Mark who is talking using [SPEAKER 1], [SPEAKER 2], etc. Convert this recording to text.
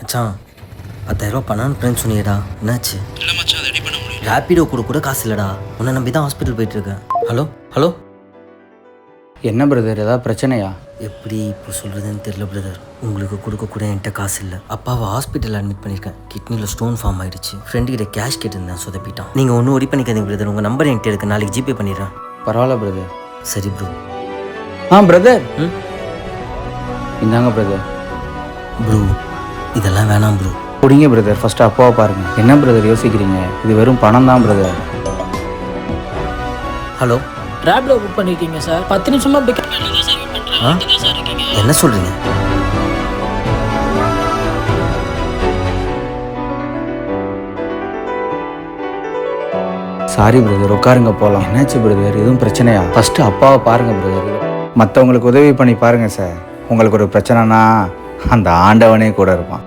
[SPEAKER 1] மச்சான் 10,000 பணம் அனுப்புறேன்னு சொன்னியேடா, என்னாச்சு?
[SPEAKER 2] இல்லை மச்சான், அதை ரெடி பண்ண முடியல.
[SPEAKER 1] ரேப்பிடோ கூட காசு இல்லைடா. உன்னை நம்பி தான் ஹாஸ்பிட்டல் போயிட்டு இருக்கேன். ஹலோ ஹலோ
[SPEAKER 3] என்ன பிரதர், ஏதாவது பிரச்சனையா?
[SPEAKER 1] எப்படி இப்போ சொல்கிறதுன்னு தெரியல பிரதர். உங்களுக்கு கூட என்கிட்ட காசு இல்லை. அப்பாவை ஹாஸ்பிட்டலில் அட்மிட் பண்ணியிருக்கேன். கிட்னியில் ஸ்டோன் ஃபார்ம் ஆயிடுச்சு. ஃப்ரெண்டு கிட்ட கேஷ் கேட்டிருந்தேன், சொதப்பிட்டான். நீங்கள் ஒன்றும் ஒரி பண்ணிக்காதீங்க பிரதர். உங்கள் நம்பர் என்கிட்ட இருக்கு, நாளைக்கு ஜிபே பண்ணிடுறேன்.
[SPEAKER 3] பரவாயில்ல பிரதர்.
[SPEAKER 1] சரி ப்ரோ.
[SPEAKER 3] பிரதர்.
[SPEAKER 1] ம்
[SPEAKER 3] இந்தாங்க பிரதர்.
[SPEAKER 1] ப்ரோ இதெல்லாம் வேணாம் ப்ரோ.
[SPEAKER 3] குடிங்க பிரதர், ஃபர்ஸ்ட் அப்பாவை பாருங்க. என்ன பிரதர் யோசிக்கிறீங்க? இது வெறும் பணம் தான் பிரதர்.
[SPEAKER 1] ஹலோ,
[SPEAKER 4] ரேப்ல புக் பண்ணிருக்கீங்க சார். 10 நிமிஷமா பிக்கப் பண்ணி சார் வெயிட் பண்றேன்.
[SPEAKER 1] ஆ
[SPEAKER 4] இங்க தான் சார் இருக்கீங்க.
[SPEAKER 1] என்ன சொல்கிறீங்க?
[SPEAKER 3] சாரி பிரதர், உட்காருங்க போகலாம். என்னாச்சு பிரதர், எதுவும் பிரச்சனையா? ஃபர்ஸ்ட் அப்பாவை பாருங்க பிரதர். மற்றவங்களுக்கு உதவி பண்ணி பாருங்க சார். உங்களுக்கு ஒரு பிரச்சனைனா அந்த ஆண்டவனே கூட இருப்பான்.